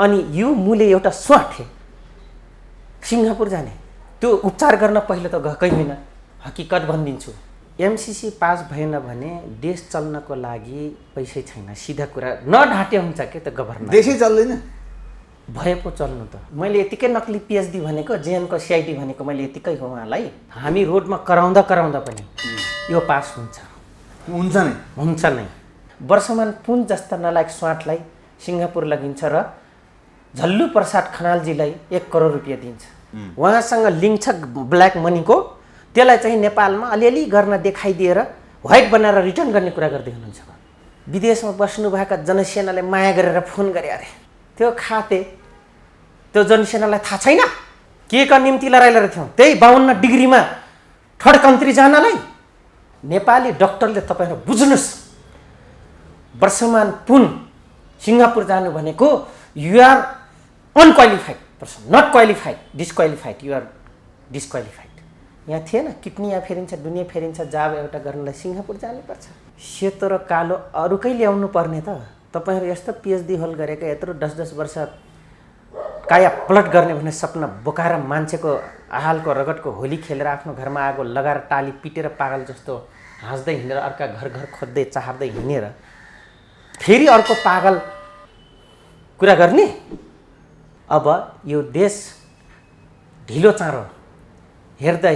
अनि यो मुले एउटा स्वाथे सिङ्गापुर जाने त्यो उपचार गर्न पहिलो त गएकै होइन। हकिकत भनिदिन्छु, एमसीसी पास भएन भने देश चल्नको लागि पैसै छैन। सिधा कुरा नढाँटे हुन्छ के त गभर्नर, देशै चल्दैन भए पो चल्नु त। मैले यतिकै नक्ली पिएचडी भनेको, जेएनको सिआइडी भनेको मैले यतिकै हो उहाँलाई। हामी रोडमा कराउँदा पनि यो पास हुन्छ नै। वर्षमान पुन जस्ता नलायक स्वाटलाई सिङ्गापुर लगिन्छ र झल्लु प्रसाद खनालजीलाई 1 करोड रुपियाँ दिन्छ। उहाँसँग लिङ्क छ ब्ल्याक मनीको, त्यसलाई चाहिँ नेपालमा अलिअलि गर्न देखाइदिएर व्हाइट बनाएर रिटर्न गर्ने कुरा गर्दै हुनुहुन्छ। विदेशमा बस्नुभएका जनसेनाले माया गरेर फोन गरे अरे त्यो खाते त्यो जनसेनालाई थाहा छैन के का निम्ति लडाइँ थियौँ। त्यही 52 डिग्रीमा थर्ड कन्ट्री जानलाई नेपाली डक्टरले तपाईँहरू बुझ्नुहोस्, वर्षमान पुन सिङ्गापुर जानु भनेको you are unqualified person, not qualified, disqualified, you are disqualified. यहाँ थिएन किडनी यहाँ फेरिन्छ, दुनियाँ फेरिन्छ, जाब एउटा गर्नलाई सिङ्गापुर जानुपर्छ। सेतो र कालो अरूकै ल्याउनु पर्ने त। तपाईँहरू यस्तो पिएचडी होल गरेका यत्रो 10-10 वर्ष काया पलट गर्ने भन्ने सपना बोकाएर मान्छेको आहालको रगतको होली खेलेर आफ्नो घरमा आगो लगाएर टाली पिटेर पागल जस्तो हाँस्दै हिँडेर अर्का घर खोज्दै चाहर्दै हिँडेर फेरि अर्को पागल कुरा गर्ने। अब यो देश ढिलो चाँडो हेर्दै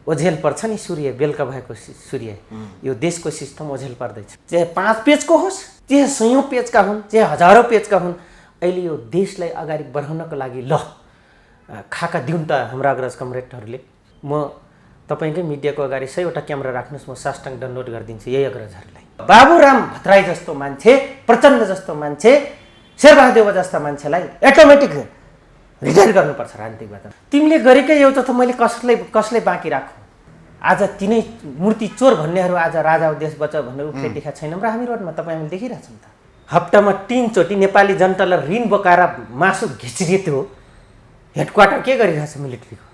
ओझेल पर्छ नि, सूर्य बेलुका भएको सूर्य, यो देशको सिस्टम ओझेल पर्दैछ। चाहे 5 पेजको होस्, चाहे 100 पेजका हुन्, चाहे हजारौँ पेजका हुन्, अहिले यो देशलाई अगाडि बढाउनको लागि ल खाका दिउन् त हाम्रा अग्रज कमरेडहरूले। म तपाईँकै मिडियाको अगाडि 100वटा क्यामेरा राख्नुहोस्, म साष्टाङ्ग डाउनलोड गरिदिन्छु यही अग्रजहरूलाई। बाबुराम भट्टराई जस्तो मान्छे, प्रचण्ड जस्तो मान्छे, शेरबहादेव जस्ता मान्छेलाई अटोमेटिक रिटायर गर्नुपर्छ राजनीतिबाट। तिमीले गरेकै एउटा त मैले कसलाई बाँकी राखौँ। आज तिनै मूर्ति चोर भन्नेहरू आज राजा देश बचाउ भनेर उफ्रे देखाएको छैनौँ र हामी रोडमा तपाईँ हामीले देखिरहेछौँ त। हप्तामा 3 चोटि नेपाली जनतालाई ऋण बोकाएर मासु घिचिदिएको हेडक्वार्टर के गरिरहेछ मिलिट्रीको।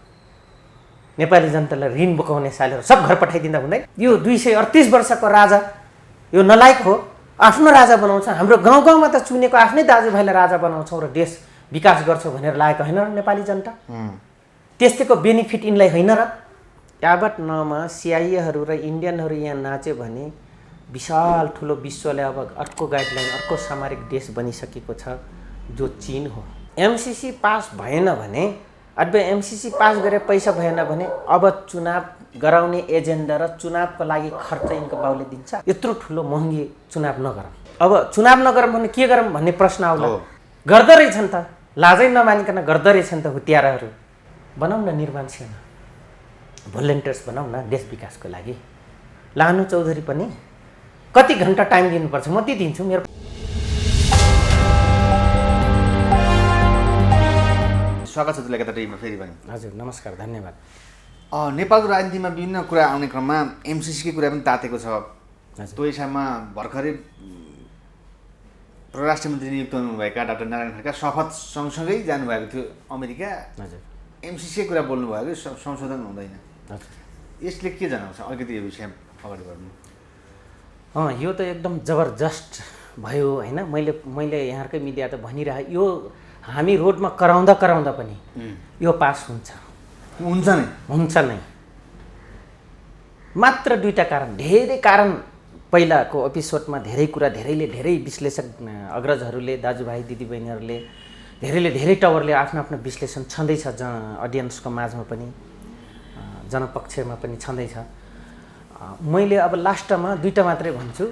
नेपाली जनतालाई ऋण बोकाउने सालहरू सब घर पठाइदिँदा हुँदैन। यो 238 वर्षको राजा यो नलायक हो, आफ्नो राजा बनाउँछ। हाम्रो गाउँमा त चुनेको आफ्नै दाजुभाइलाई राजा बनाउँछौँ र देश विकास गर्छौँ भनेर लागेको होइन र नेपाली जनता। त्यस्तैको बेनिफिट यिनलाई होइन र। यावत नमा सिआइएहरू र इन्डियनहरू यहाँ नाच्यो भने विशाल ठुलो विश्वले अब अर्को गाइडलाइन, अर्को सामरिक देश बनिसकेको छ जो चीन हो। एमसीसी पास भएन भने अथवा एमसीसी पास गरेर पैसा भएन भने अब चुनाव गराउने एजेन्डा र चुनावको लागि खर्च यिनको बाउले दिन्छ। यत्रो ठुलो महँगी चुनाव नगरौँ। अब चुनाव नगरौँ भने के गरौँ भन्ने प्रश्न आउला। गर्दो रहेछन् त, लाजै नमानिकन गर्दो रहेछन् त हुतियाराहरू। बनाउँ न निर्माण सेना, भोलिन्टियर्स बनाउँ न देश विकासको लागि। लानु चौधरी पनि कति घन्टा टाइम दिनुपर्छ म दिन्छु। मेरो स्वागत छ तपाईँलाई टिभीमा फेरि पनि। हजुर नमस्कार, धन्यवाद। नेपालको राजनीतिमा विभिन्न कुरा आउने क्रममा एमसीसीकै कुरा पनि तातेको छ। त्यो हिसाबमा भर्खरै परराष्ट्र मन्त्री नियुक्त हुनुभएका डाक्टर नारायण खड्का शपथ सँगसँगै जानुभएको थियो अमेरिका। हजुर एमसीसीकै कुरा बोल्नुभयो, संशोधन हुँदैन। हजुर यसले के जनाउँछ अलिकति यो विषय अगाडि बढ्नु। यो त एकदम जबरजस्त भयो होइन। मैले यहाँकै मिडिया त भनिरहेँ, यो हामी रोडमा कराउँदा पनि यो पास हुन्छ नै। मात्र 2टा कारण, धेरै कारण पहिलाको एपिसोडमा धेरै कुरा धेरै विश्लेषक अग्रजहरूले, दाजुभाइ दिदीबहिनीहरूले धेरै टावरले आफ्नो विश्लेषण छँदैछ। अडियन्सको माझमा पनि जनपक्षमा पनि छँदैछ। मैले अब लास्टमा 2टा मात्रै भन्छु।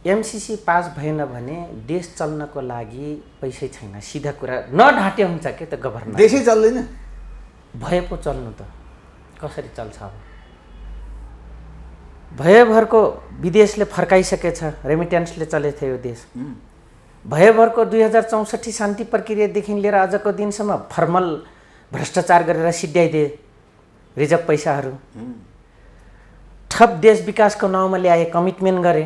एमसीसी पास भएन भने देश चल्नको लागि पैसै छैन। सिधा कुरा नढाँटे हुन्छ के त गभर्नर, देशै चल्दैन। भए पो चल्नु त, कसरी चल्छ अब। भएभरको विदेशले फर्काइसकेछ, रेमिटेन्सले चलेको थियो यो देश। भएभरको 2064 शान्ति प्रक्रियादेखि लिएर आजको दिनसम्म फर्मल भ्रष्टाचार गरेर सिद्ध्याइदिए रिजर्भ पैसाहरू। थप देश विकासको नाउँमा ल्याए, कमिटमेन्ट गरे।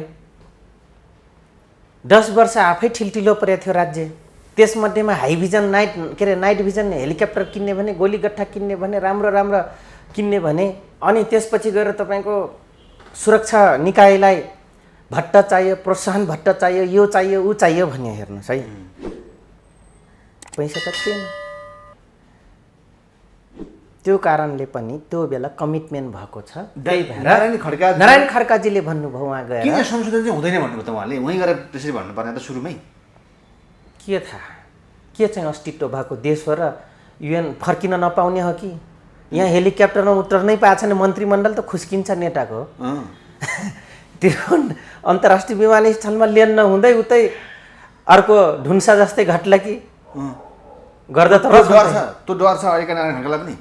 10 वर्ष आफै ठिल्ठिलो परेको थियो राज्य। त्यसमध्येमा नाइट भिजन हेलिकप्टर किन्ने भने, गोलीगट्ठा किन्ने भने, राम्रो किन्ने भने, अनि त्यसपछि गएर तपाईँको सुरक्षा निकायलाई भत्ता चाहियो, प्रोत्साहन भत्ता चाहियो, यो चाहियो ऊ चाहियो भन्ने हेर्नुहोस् है। पैसा त थिएन। त्यो कारणले पनि त्यो बेला कमिटमेन्ट भएको छ। त्यही भएर नारायण खड्काजीले भन्नुभयो उहाँ गएर किन संशोधन चाहिँ हुँदैन भन्नुभयो त उहाँले, वहीँ गएर त्यसरी भन्नुपर्ने त सुरुमै। के थाहा के चाहिँ अस्तित्व भएको देश हो र युएन फर्किन नपाउने हो कि यहाँ हेलिकप्टरमा उत्रनै पाएको छैन, मन्त्रीमण्डल त खुस्किन्छ नेताको। त्यो अन्तर्राष्ट्रिय विमानस्थलमा ल्यान नहुँदै उतै अर्को ढुन्सा जस्तै घट्ला कि गर्दा त त्यो डर छ अहिलेका नारायण खड्कालाई पनि।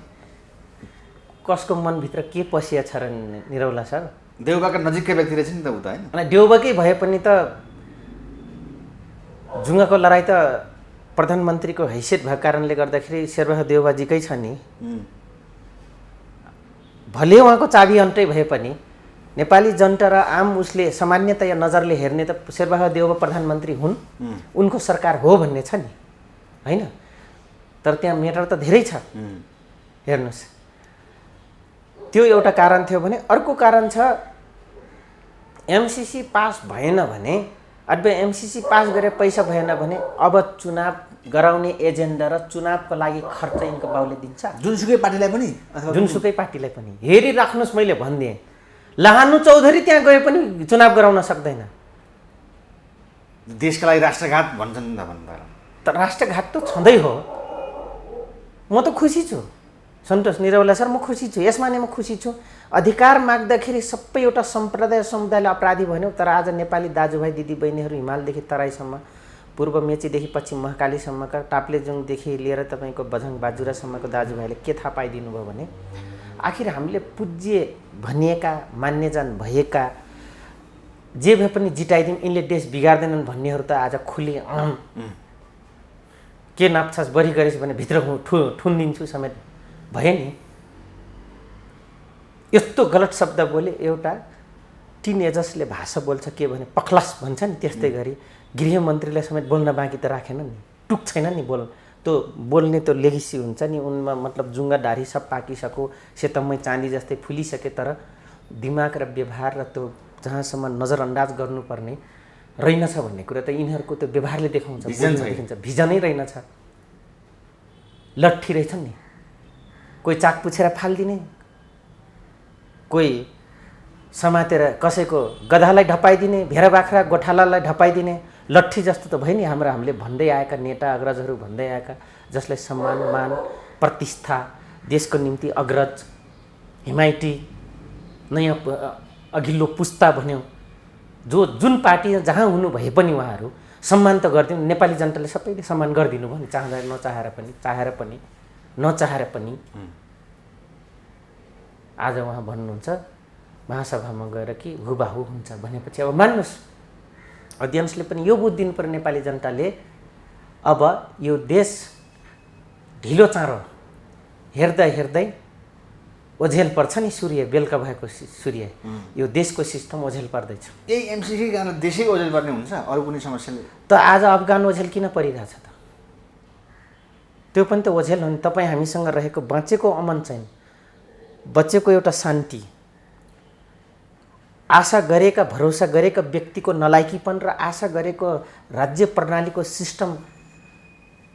कसको मनभित्र के पसिया छ र निरौला सर? देउबाका नजिककै व्यक्ति रहेछ नि त उता होइन। अनि देउबाकै भए पनि त जुङ्गाको लडाइँ त प्रधानमन्त्रीको हैसियत भएको कारणले गर्दाखेरि शेरबहादुर देउबाजीकै छ नि। भले उहाँको चाबी अन्तै भए पनि नेपाली जनता र आम उसले सामान्यतया नजरले हेर्ने त शेरबहादुर देउबा प्रधानमन्त्री हुन्, उनको सरकार हो भन्ने छ नि होइन। तर त्यहाँ मेटर त धेरै छ। हेर्नुहोस्, त्यो एउटा कारण थियो भने अर्को कारण छ एमसिसी पास भएन भने अथवा एमसिसी पास गरेर पैसा भएन भने अब चुनाव गराउने एजेन्डा र चुनावको लागि खर्च यिनको बाउले दिन्छ। जुनसुकै पार्टीलाई पनि जुनसुकै पार्टीलाई पनि हेरिराख्नुहोस्। मैले भनिदिएँ लाहानु चौधरी त्यहाँ गए पनि चुनाव गराउन सक्दैन। देशका लागि राष्ट्रघात भन्छन् त राष्ट्रघात त छँदै हो। म त खुसी छु सन्तोष निरौला सर, म खुसी छु। यसमा नै म खुसी छु। अधिकार माग्दाखेरि सबै एउटा सम्प्रदाय समुदायले अपराधी भन्यो, तर आज नेपाली दाजुभाइ दिदीबहिनीहरू हिमालदेखि तराईसम्म, पूर्व मेचीदेखि पश्चिम महाकालीसम्मका, टाप्लेजुङदेखि लिएर तपाईँको बझाङ बाजुरासम्मको दाजुभाइले के थाहा पाइदिनु भयो भने आखिर हामीले पूज्य भनिएका मान्यजन भएका जे भए पनि जिताइदिउँ यिनले देश बिगार्दैनन् भन्नेहरू त आज खुले के नाप्छास बढी गरेछ भने भित्र ठुनिदिन्छु समेत भयो नि। यस्तो गलत शब्द बोले। एउटा टिनएजर्सले भाषा बोल्छ के भने पखलास भन्छ नि, त्यस्तै गरी गृहमन्त्रीलाई समेत बोल्न बाँकी त राखेन नि, टुक छैन नि त्यो बोल्ने त्यो लेगेसी हुन्छ नि उनमा। मतलब जुङ्गा दाढी सब पाकिसक्यो, सेतम्मै चाँदी जस्तै फुलिसके, तर दिमाग र व्यवहार र त्यो जहाँसम्म नजरअन्दाज गर्नुपर्ने रहेनछ भन्ने कुरा त यिनीहरूको त्यो व्यवहारले देखाउँछ, देखिन्छ। भिजनै रहेनछ। लट्ठी रहेछन् नि, कोही चाक पुछेर फालिदिने, कोही समातेर कसैको गधालाई ढपाइदिने, भेडा बाख्रा गोठालालाई ढपाइदिने, लट्ठी जस्तो त भयो नि हामीले भन्दै आएका नेता अग्रजहरू भन्दै आएका, जसलाई सम्मान मान प्रतिष्ठा देशको निम्ति अग्रज हिमायती नयाँ अघिल्लो पुस्ता भन्यो, जुन पार्टी जहाँ हुनु भए पनि उहाँहरू सम्मान त गरिदिनु। नेपाली जनताले सबैले सम्मान गरिदिनु भयो नि, चाहेर पनि नचाहेर पनि। आज उहाँ भन्नुहुन्छ महासभामा गएर कि हुबाहु हुन्छ भनेपछि अब मान्नुहोस्, अध्ययनले पनि यो बुझ दिनु पर्यो नेपाली जनताले। अब यो देश ढिलो चाँडो हेर्दै हेर्दै ओझेल पर्छ नि, सूर्य बेलुका भएको सूर्य, यो देशको सिस्टम ओझेल पर्दैछ। यही एमसिसी कारण देशै ओझेल पर्ने हुन्छ, अरू कुनै समस्याले त आज अफगान ओझेल किन परिरहेछ त? त्यो पनि त ओझेल हो नि। तपाईँ हामीसँग रहेको बाँचेको अमन चाहिँ, बचेको एउटा शान्ति, आशा गरेका भरोसा गरेका व्यक्तिको नलायकीपन र आशा गरेको राज्य प्रणालीको सिस्टम,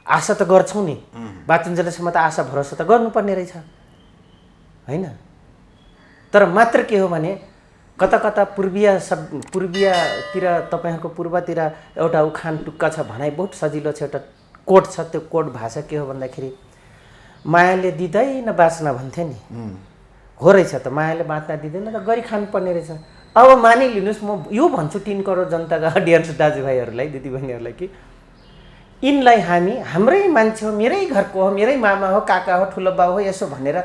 आशा त गर्छौँ नि, बाँचुन्जेलसम्म त आशा भरोसा त गर्नुपर्ने रहेछ होइन। तर मात्र के हो भने कता कता पूर्वीयतिर तपाईँहरूको पूर्वतिर एउटा उखान टुक्का छ, भनाइ बहुत सजिलो छ, एउटा कोड छ। त्यो कोड भाषा के हो भन्दाखेरि मायाले दिँदैन बाँच्न भन्थे नि, हो रहेछ त। मायाले बाँच्न दिँदैन त गरी खानुपर्ने रहेछ। अब मानिलिनुहोस्, म यो भन्छु 3 करोड जनताका अडियन्स दाजुभाइहरूलाई दिदीबहिनीहरूलाई कि यिनलाई हाम्रै मान्छे हो, मेरै घरको हो, मेरै मामा हो, काका हो, ठुलो बाउ हो, यसो भनेर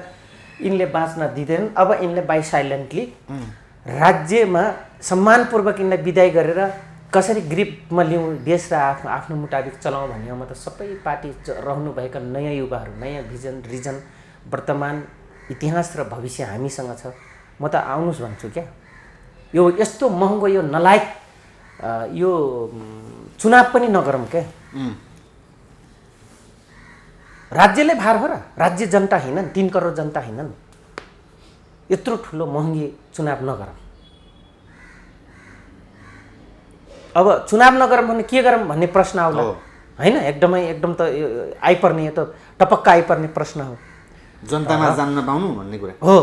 यिनले बाँच्न दिँदैनन्। अब यिनले बाई साइलेन्टली राज्यमा सम्मानपूर्वक यिनलाई विदाय गरेर कसरी ग्रिपमा ल्याउँ, देश र आफ्नो मुताबिक चलाउँ भन्नेमा त सबै पार्टी रहनुभएका नयाँ युवाहरू, नयाँ रिजन, वर्तमान इतिहास र भविष्य हामीसँग छ। म त आउनुहोस् भन्छु क्या। यो यस्तो महँगो, यो नलायक, यो चुनाव पनि नगरौँ क्या। राज्यले भार हो र, राज्य जनता हैनन्, 3 करोड जनता हैनन्। यत्रो ठुलो महँगी चुनाव नगरौँ। अब चुनाव नगरौँ भने के गरौँ भन्ने प्रश्न आउला। होइन एकदम त आइपर्ने यो त टपक्क आइपर्ने प्रश्न हो। जनतामा जान्न पाउनु भन्ने कुरा हो,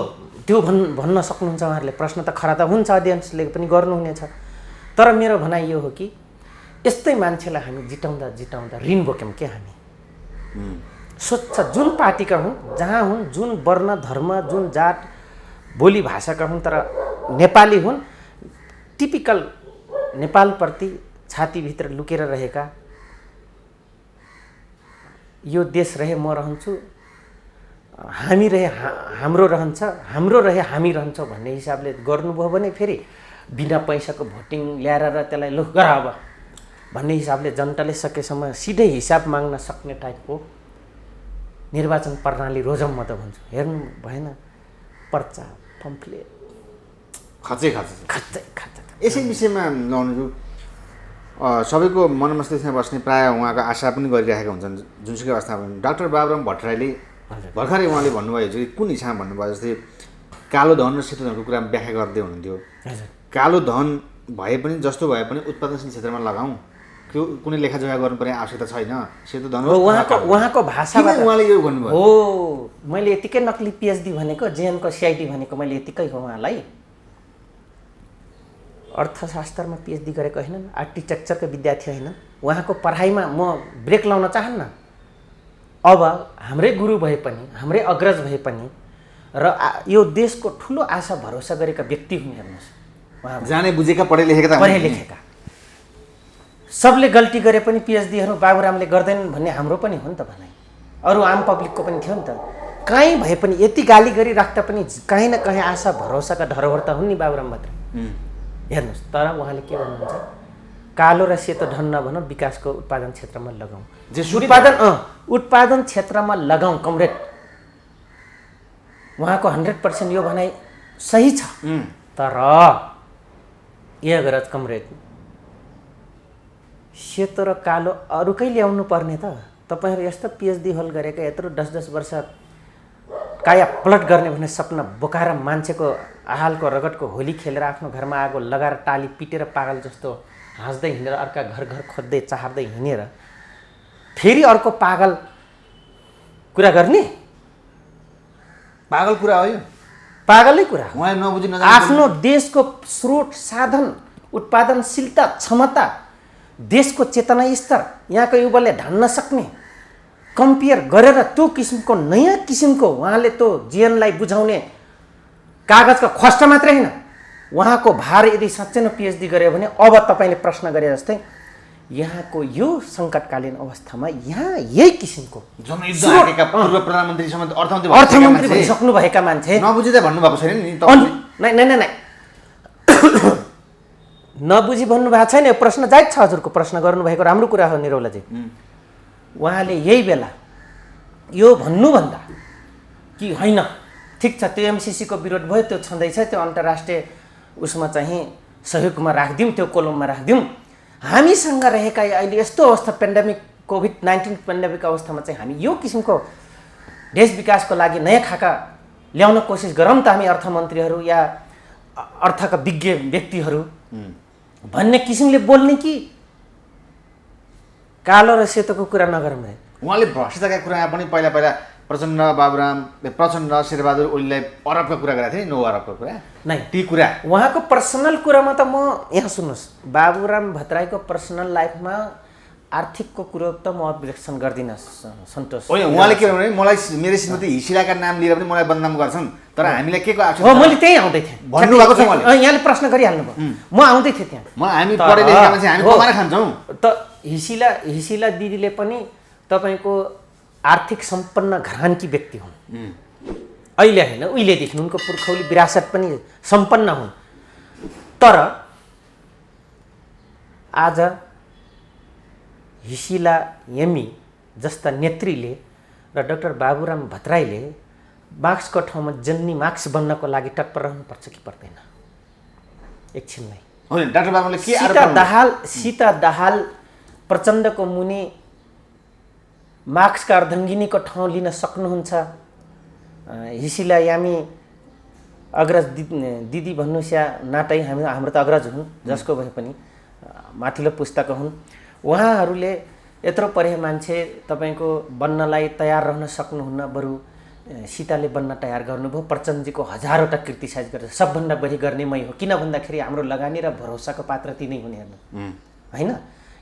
त्यो भन्न सक्नुहुन्छ उहाँहरूले। प्रश्न त खरा त हुन्छ, अडियन्सले पनि गर्नुहुनेछ। तर मेरो भनाइ यो हो कि यस्तै मान्छेलाई हामी जिताउँदा जिताउँदा ऋण बोक्यौँ क्या हामी। स्वच्छ जुन पार्टीका हुन्, जहाँ हुन्, जुन वर्ण धर्म, जुन जात बोली भाषाका हुन्, तर नेपाली हुन्, टिपिकल नेपालप्रति छातीभित्र लुकेर रहेका, यो देश रहे म रहन्छु, हामी रहे हाम्रो रहन्छ, हाम्रो रहे हामी रहन्छौँ भन्ने हिसाबले गर्नुभयो भने फेरि बिना पैसाको भोटिङ ल्याएर र त्यसलाई लु गर अब भन्ने हिसाबले जनताले सकेसम्म सिधै हिसाब माग्न सक्ने टाइपको निर्वाचन प्रणाली रोजौँ म त भन्छु। हेर्नु भएन, पर्चा पम्फलेट खच्चै यसै विषयमा लौनु सबैको मन मस्तिष्कमा बस्ने प्रायः उहाँको आशा पनि गरिरहेका हुन्छन् जुनसुकै अवस्थामा। डाक्टर बाबुराम भट्टराईले भर्खरै उहाँले भन्नुभयो कि कुन हिसाबमा भन्नुभयो जस्तै कालो धन र सेतो धनको कुरा व्याख्या गर्दै हुनुहुन्थ्यो। कालो धन भए पनि जस्तो भए पनि उत्पादनशील क्षेत्रमा लगाऊँ, कुनै लेखाजोखा गर्नुपर्ने आवश्यकता छैन, सेतो धन उहाँको भाषाबाट उहाँले यो भन्नुभयो। हो, मैले यतिकै नक्ली पिएचडी भनेको, जेएनको सिआइटी भनेको मैले यतिकै हो। उहाँलाई अर्थशास्त्रमा पिएचडी गरेको होइनन्, आर्किटेक्चरको विद्यार्थी होइनन्। उहाँको पढाइमा म ब्रेक लाउन चाहन्न। अब हाम्रै गुरु भए पनि, हाम्रै अग्रज भए पनि र यो देशको ठुलो आशा भरोसा गरेका व्यक्ति हुन्। हेर्नुहोस्, उहाँ जाने बुझेका पढे लेखेका सबले गल्ती गरे पनि पिएचडीहरू बाबुरामले गर्दैनन् भन्ने हाम्रो पनि हो नि त भनाइ। अरू आम पब्लिकको पनि थियो नि त। कहीँ भए पनि यति गाली गरिराख्दा पनि कहीँ न कहीँ आशा भरोसाका धरोहर त हुन् नि बाबुराम भट्टराई। हेर्नुहोस्, तर उहाँले के भन्नुहुन्छ, कालो र सेतो धन नभनौँ, विकासको उत्पादन क्षेत्रमा लगाऊँ। उत्पादन क्षेत्रमा लगाऊँ कमरेड। उहाँको 100% यो भनाइ सही छ। तर यो गरज कमरेड, सेतो र कालो अरूकै ल्याउनु पर्ने त। तपाईँहरू यस्तो पिएचडी होल गरेका, यत्रो 10-10 वर्ष काया पलट गर्ने भन्ने सपना बोकाएर मान्छेको आहालको रगतको होली खेलेर आफ्नो घरमा आगो लगाएर टाली पिटेर पागल जस्तो हाँस्दै हिँडेर अर्का घर घर खोज्दै चाहर्दै हिँडेर फेरि अर्को पागल कुरा गर्ने, पागल कुरा हो यो, पागलै कुरा। उहाँले नबुझी आफ्नो देशको स्रोत साधन, उत्पादनशीलता, क्षमता, देशको चेतना स्तर यहाँको युवाले ढान्न सक्ने कम्पेयर गरेर त्यो किसिमको नयाँ किसिमको उहाँले त्यो जीवनलाई बुझाउने कागजका खस्ट मात्रै होइन, उहाँको भार यदि साँच्चै नै पिएचडी गऱ्यो भने अब तपाईँले प्रश्न गरे जस्तै यहाँको यो सङ्कटकालीन अवस्थामा यहाँ यही किसिमको पूर्व प्रधानमन्त्रीसम्म अर्थमन्त्री भइसक्नुभएका मान्छे नबुझिँदै भन्नुभएको छैन नि। नै नबुझी भन्नुभएको छैन। यो प्रश्न जायज छ, हजुरको प्रश्न गर्नुभएको राम्रो कुरा हो निरौलाजी। उहाँले यही बेला यो भन्नुभन्दा कि होइन ठिक छ, त्यो एमसिसीको विरोध भयो, त्यो छँदैछ, त्यो अन्तर्राष्ट्रिय उसमा चाहिँ सहयोगमा राखिदिउँ, त्यो कोलममा राखिदिउँ, हामीसँग रहेका अहिले यस्तो अवस्था पेन्डेमिक कोभिड-19 पेन्डेमिक अवस्थामा चाहिँ हामी यो किसिमको देश विकासको लागि नयाँ खाका ल्याउन कोसिस गरौँ त हामी अर्थमन्त्रीहरू या अर्थका विज्ञ व्यक्तिहरू भन्ने किसिमले बोल्ने कि कालो र सेतोको कुरा नगरौँ रे। उहाँले भ्रष्टाचारका कुरामा पनि पहिला प्रचण्ड शेरबहादुर ओलीलाई अरबका कुरा गरेका थिए, 9 अरबको कुरा नै ती कुरा उहाँको पर्सनल कुरामा त म यहाँ सुन्नुहोस्, बाबुराम भट्टराईको पर्सनल लाइफमा आर्थिकको कुरो त म अब्जेक्सन गर्दिनँ सन्तोष। होइन, उहाँले के भन्नु, मलाई मेरो श्रीमती हिसिलाका नाम लिएर पनि मलाई बदनाम गर्छन्, तर हामीलाई के को आवश्यकता हो, मैले त्यही आउँदै थिएँ भन्नुभएको छ उहाँले। यहाँले प्रश्न गरिहाल्नु भयो, म आउँदै थिएँ त्यहाँ। हामी पढे लेखेका मान्छे हामी कमाएर खान्छौँ त। हिसिला दिदीले पनि तपाईँको आर्थिक सम्पन्न घरानकी व्यक्ति हुन्, अहिले होइन उहिलेदेखि उनको पुर्खौली विरासत पनि सम्पन्न हुन्। तर आज हिसिला यमी जस्ता नेत्रीले र डाक्टर बाबुराम भट्टराईले मार्क्सको ठाउँमा जन्नी मार्क्स बन्नको लागि तत्पर रहनुपर्छ कि पर्दैन? एकछिनलाई होइन, डाक्टर बाबुले के सीता दाहाल प्रचण्डको मुनि मार्क्सका अर्धङ्गिनीको ठाउँ लिन सक्नुहुन्छ। हिसिला यामी अग्रज दिदी भन्नुस्या नाटै हाम्रो त अग्रज हुन्, जसको भए पनि माथिल्लो पुस्ताको हुन्। उहाँहरूले यत्रो पढे मान्छे तपाईँको बन्नलाई तयार रहन सक्नुहुन्न, बरु सीताले बन्न तयार गर्नुभयो। प्रचण्डजीको हजारवटा क्रिटिसाइज गरेर सबभन्दा बढी गर्ने मै हो, किन भन्दाखेरि हाम्रो लगानी र भरोसाको पात्र तिनै हुने हेर्नु होइन।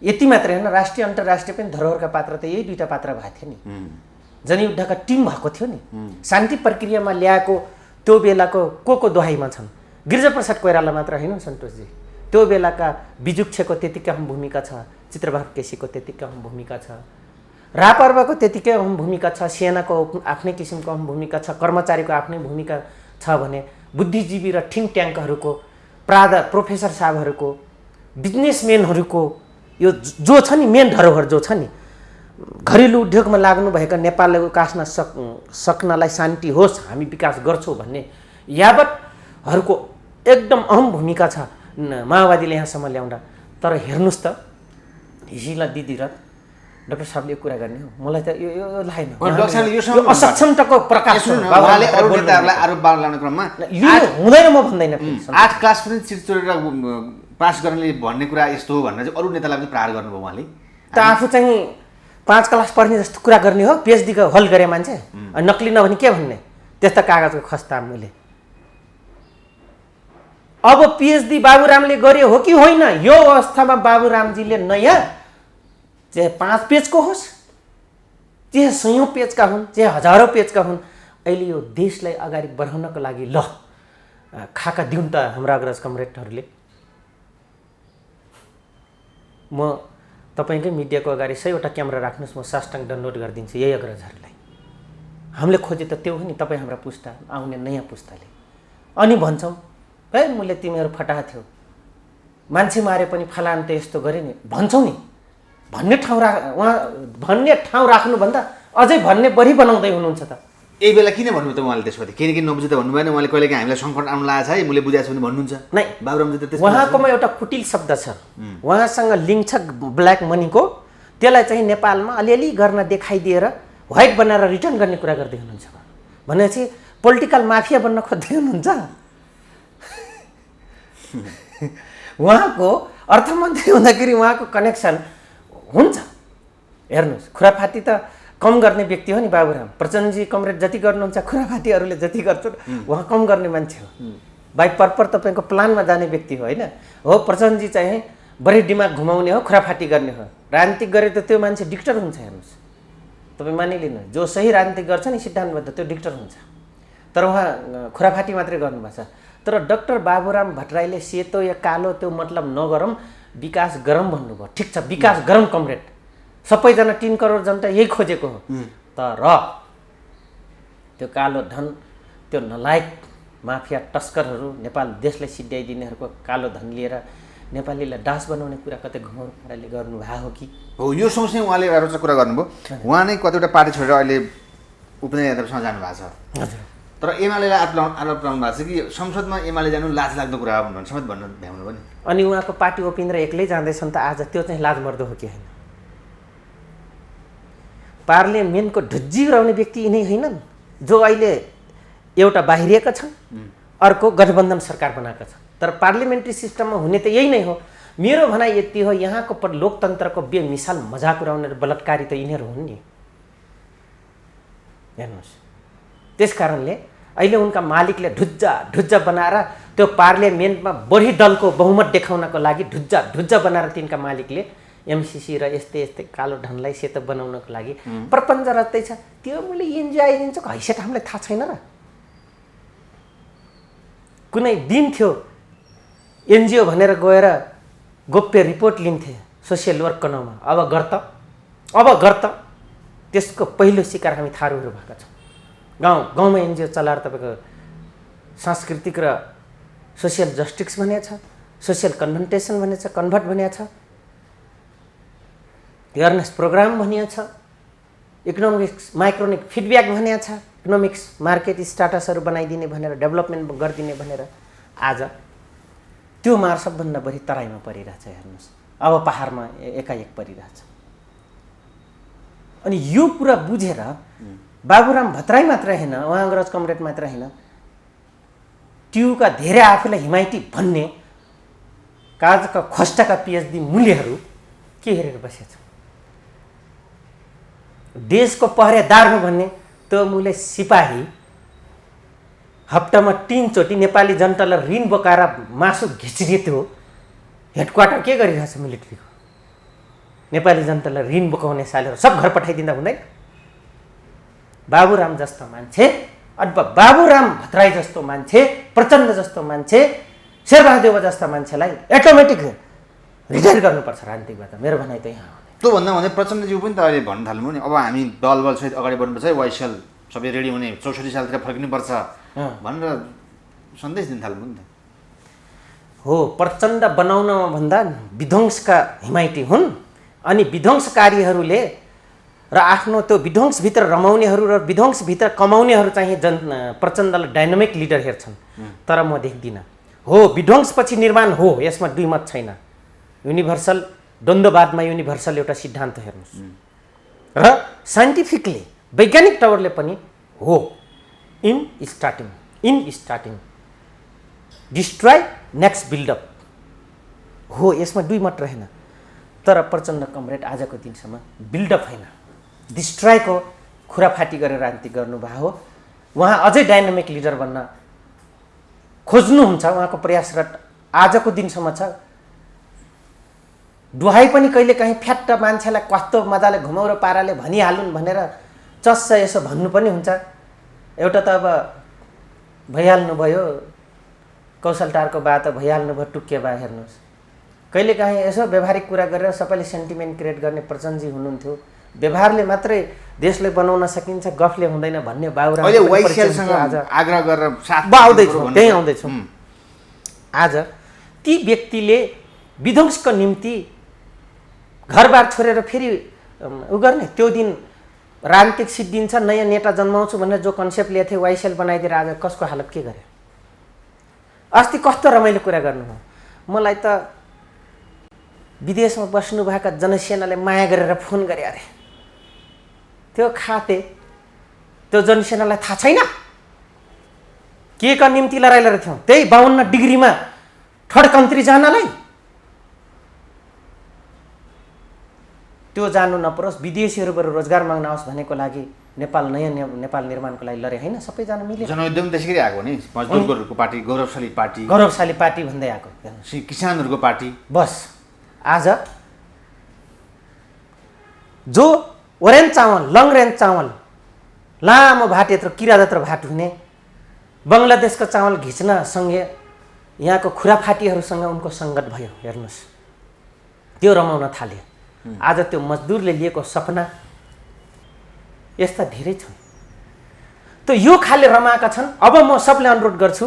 यति मात्रै होइन, राष्ट्रिय अन्तर्राष्ट्रिय पनि धरोहरका पात्र त यही दुईवटा पात्र भएको थियो नि। जनयुद्धका टिम भएको थियो नि, शान्ति प्रक्रियामा ल्याएको त्यो बेलाको को दोहाईमा छन्। गिरिजाप्रसाद कोइराला मात्र होइन सन्तोषजी, त्यो बेलाका बिजुक्षको त्यतिकै अहम भूमिका छ, चित्रबहादुर केसीको त्यतिकै अहम भूमिका छ, रापर्वाको त्यतिकै अहम भूमिका छ, सेनाको आफ्नै किसिमको अहम भूमिका छ, कर्मचारीको आफ्नै भूमिका छ भने बुद्धिजीवी र थिङ्क ट्याङ्कहरूको प्रोफेसर साहबहरूको बिजनेसम्यानहरूको यो जो छ नि मेन धरोहर जो छ नि, घरेलु उद्योगमा लाग्नुभएका नेपाललाई उकास्न सक्नलाई शान्ति होस् हामी विकास गर्छौँ भन्ने यावतहरूको एकदम अहम भूमिका छ माओवादीले यहाँसम्म ल्याउँदा। तर हेर्नुहोस् त हिजिला दिदी र डाक्टर साहबले कुरा गर्ने हो, मलाई त यो लागेन। असक्षमताको प्रकाश उहाँले अरू नेताहरूलाई आरोप लगाउने क्रममा हुँदैन म भन्दैन। 8 क्लास पनि चिट चोरेर पास गर्नेले भन्ने कुरा यस्तो हो भनेर चाहिँ अरू नेतालाई पनि प्रहार गर्नुभयो उहाँले। त आफू चाहिँ 5 क्लास पढ्ने जस्तो कुरा गर्ने हो, पिएचडीको हल गरे मान्छे नक्ली नभने के भन्ने, त्यस्ता कागजको खस्ता मैले। अब पिएचडी बाबुरामले गरे हो कि होइन, यो अवस्थामा बाबुरामजीले नयाँ चाहे 5 पेजको होस्, चाहे 100 पेजका हुन्, चाहे हजारौँ पेजका हुन्, अहिले यो देशलाई अगाडि बढाउनको लागि ल खाका दिउँ त हाम्रा अग्रज कमरेडहरूले। म तपाईँकै मिडियाको अगाडि 100वटा क्यामेरा राख्नुहोस्, म साष्टाङ्ग डाउनलोड गरिदिन्छु यही अग्रजहरूलाई। हामीले खोजे त त्यो हो नि, तपाईँ हाम्रा पुस्ता आउने नयाँ पुस्ताले। अनि भन्छौँ है मैले तिमीहरू फटाहा थियो, मान्छे मारे पनि फलान त यस्तो गरे नि भन्छौँ नि, भन्ने ठाउँ राख्नुभन्दा अझै भन्ने बढी बनाउँदै हुनुहुन्छ त। यही बेला किन भन्नुभयो त उहाँले त्यसपछि? किन नबुझे त भन्नुभएन उहाँले, कहिलेकाहीँ हामीलाई सङ्कट आउनु लागेको छ है मैले बुझाएको छु भने भन्नुहुन्छ नै। बाबुरामजी त उहाँकोमा एउटा कुटिल शब्द छ, उहाँसँग लिङ्क छ ब्ल्याक मनीको, त्यसलाई चाहिँ नेपालमा अलिअलि गर्न देखाइदिएर व्हाइट बनाएर रिटर्न गर्ने कुरा गर्दै हुनुहुन्छ भनेपछि पोलिटिकल माफिया बन्न खोज्दै हुनुहुन्छ। उहाँको अर्थमन्त्री हुँदाखेरि उहाँको कनेक्सन हुन्छ। हेर्नुहोस्, खुराफाती त कम गर्ने व्यक्ति हो नि बाबुराम। प्रचण्डजी कमरेड जति गर्नुहुन्छ खुराफातीहरूले जति गर्छन् उहाँ कम गर्ने मान्छे हो। बाई पर्पर तपाईँको प्लानमा जाने व्यक्ति हो होइन हो। प्रचण्डजी चाहिँ बढी दिमाग घुमाउने हो, खुराफाती गर्ने हो। राजनीतिक गरे त त्यो मान्छे डिक्टर हुन्छ। हेर्नुहोस्, तपाईँ मानिलिनु, जो सही राजनीतिक गर्छ नि सिद्धान्तबद्ध त्यो डिक्टर हुन्छ। तर उहाँ खुराफाती मात्रै गर्नुभएको छ। तर डाक्टर बाबुराम भट्टराईले सेतो या कालो त्यो मतलब नगरौँ, विकास गरौँ भन्नुभयो। ठिक छ, विकास गरौँ कमरेड, सबैजना 3 करोड जनता यही खोजेको हो। तर त्यो कालो धन, त्यो नलायक माफिया तस्करहरू, नेपाल देशलाई सिद्ध्याइदिनेहरूको कालो धन लिएर नेपालीलाई दास बनाउने कुरा कतै घुमाउनु पाराले गर्नुभएको हो कि हो? यो सोच्ने उहाँले रोचक कुरा गर्नुभयो। उहाँ नै कतिवटा पार्टी छोडेर अहिले उपनेतासँग जानुभएको छ। हजुर। तर एमालेलाई आरोप लगाउनु भएको छ कि संसदमा एमाले जानु लाज लाग्दो कुरा हो भन्नु समेत भन्न भ्याउनु पनि। अनि उहाँको पार्टी ओपिन्द्र एक्लै जाँदैछन् त आज, त्यो चाहिँ लाज मर्दो हो कि होइन? पार्लियामेन्टको ढुज्जी उडाउने व्यक्ति यिनै होइनन् जो अहिले एउटा बाहिरिएका छन्, अर्को गठबन्धन सरकार बनाएका छन्। तर पार्लियामेन्ट्री सिस्टममा हुने त यही नै हो। मेरो भनाइ यति हो, यहाँको लोकतन्त्रको बेमिसाल मजाक उडाउने बलात्कारी त यिनीहरू हुन् नि। हेर्नुहोस्, त्यस कारणले अहिले उनका मालिकले ढुज्जा बनाएर त्यो पार्लियामेन्टमा बढी दलको बहुमत देखाउनको लागि ढुज्जा बनाएर तिनका मालिकले एमसिसी र यस्तै कालो धनलाई सेतो बनाउनको लागि प्रपञ्च रच्दै छ। त्यो मैले एनजिओ आइदिन्छ हैसियत हामीलाई थाहा छैन र? कुनै दिन थियो एनजिओ भनेर गएर गोप्य रिपोर्ट लिन्थे सोसियल वर्कको नाउँमा। अब गर त त्यसको पहिलो शिकार हामी थारूहरू भएका छौँ। गाउँमा एनजिओ चलाएर तपाईँको सांस्कृतिक र सोसियल जस्टिस भनेको छ, सोसियल कन्भर्टेसन भनेको छ, कन्भर्ट भनेको छ, एवेरनेस प्रोग्राम भनिएको छ, इकोनोमिक्स माइक्रोनिक फिडब्याक भनेको छ, इकोनोमिक्स मार्केट स्टाटसहरू बनाइदिने भनेर, डेभलपमेन्ट गरिदिने भनेर। आज त्यो मार सबभन्दा बढी तराईमा परिरहेछ। हेर्नुहोस्, अब पहाडमा एकाएक परिरहेछ। अनि यो कुरा बुझेर बाबुराम भट्टराई मात्र होइन, उहाँ अग्रज कमरेड मात्र होइन, ट्युका धेरै आफूलाई हिमायती भन्ने कागजका खोस्टाका पिएचडी मूल्यहरू के हेरेर बसेछ? देशको पहरेदार हुँ भन्ने त्यो मुले सिपाही हप्तामा 3 चोटि नेपाली जनतालाई ऋण बोकाएर मासु घिचिदिएको हेडक्वार्टर के गरिरहेछ मिलिट्रीको? नेपाली जनतालाई ऋण बोकाउने सालेर सब घर पठाइदिँदा हुँदैन? बाबुराम जस्तो मान्छे अथवा बाबुराम भट्टराई जस्तो मान्छे, प्रचण्ड जस्तो मान्छे, शेरबहादेव जस्ता मान्छेलाई अटोमेटिक रिटायर गर्नुपर्छ राजनीतिबाट। मेरो भनाइ त यहाँ हो। त्योभन्दा भने प्रचण्डज्यू पनि त अहिले भन्नु थाल्नु नि अब हामी दलबलसहित अगाडि बढ्नुपर्छ है, वाइसल सबै रेडी हुने 64 सालतिर फर्किनुपर्छ भनेर सन्देश दिन थाल्नु नि त। हो, प्रचण्ड बनाउनमा भन्दा विध्वंसका हिमायती हुन् अनि विध्वंसकारीहरूले र आफ्नो त्यो विध्वंसभित्र रमाउनेहरू र विध्वंसभित्र कमाउनेहरू चाहिँ प्रचण्डलाई डाइनामिक लिडर हेर्छन्। तर म देख्दिनँ। हो, विध्वंसपछि निर्माण हो, यसमा दुई मत छैन। युनिभर्सल द्वन्द्ववादमा युनिभर्सल एउटा सिद्धान्त हेर्नुहोस् र साइन्टिफिकली वैज्ञानिक तवरले पनि हो, in starting destroy next buildup हो, यसमा दुई मत रहेन। तर प्रचण्ड कमरेड आजको दिनसम्म बिल्डअप होइन, डिस्ट्रोयको खुराफाटी गरेर राजनीति गर्नुभएको हो। उहाँ अझै डाइनामिक लिडर बन्न खोज्नुहुन्छ, उहाँको प्रयासरत आजको दिनसम्म छ। दुहाई पनि कहिले काहीँ फ्याट्ट मान्छेलाई कस्तो मजाले घुमाउरो पाराले भनिहालुन् भनेर चस्स यसो भन्नु पनि हुन्छ। एउटा त अब भइहाल्नु भयो, कौशलटारको बात भइहाल्नु भयो, टुक्के बा हेर्नुहोस्। कहिले काहीँ यसो व्यवहारिक कुरा गरेर सबैले सेन्टिमेन्ट क्रिएट गर्ने प्रचण्डजी हुनुहुन्थ्यो। व्यवहारले मात्रै देशलाई बनाउन सकिन्छ, गफले हुँदैन भन्ने बाबुराम आज आग्रह गरेर साथ आउँदैछौँ, त्यहीँ आउँदैछौँ। आज ती व्यक्तिले विध्वंसको निम्ति घरबार छोडेर फेरि उ गर्ने, त्यो दिन राजनीतिक सिद्धिन्छ, नयाँ नेता जन्माउँछु भनेर जो कन्सेप्ट लिएको थियो वाइसेल बनाइदिएर आज कसको हालत के गरे? अस्ति कस्तो रमाइलो कुरा गर्नुभयो। मलाई त विदेशमा बस्नुभएका जनसेनाले माया गरेर फोन गरे अरे, त्यो खाते त्यो जनसेनालाई थाहा छैन के का निम्ति लडाइँ थियौँ? त्यही 52 डिग्रीमा थर्ड कन्ट्री जानलाई त्यो जानु नपरोस्, विदेशीहरूबाट रोजगार माग्न आओस् भनेको लागि नेपाल नयाँ नेपाल निर्माणको लागि लडे होइन, सबैजना मिले। जनउद्यम त्यसरी आएको नि, मजदुरहरूको पार्टी, गौरवशाली पार्टी भन्दै आएको, किसानहरूको पार्टी। बस आज जो ओरेन्ज चामल, लङ रेन्ज चामल, लामो भाट यत्रो किरा जत्रो भाट हुने बङ्गलादेशको चामल घिच्न सँगै यहाँको खुराफाटीहरूसँग उनको सङ्गत भयो। हेर्नुहोस्, त्यो रमाउन थाले। आज त्यो मजदुरले लिएको सपना यस्ता धेरै छन्, त यो खाले रमाएका छन्। अब म सबले अनुरोध गर्छु,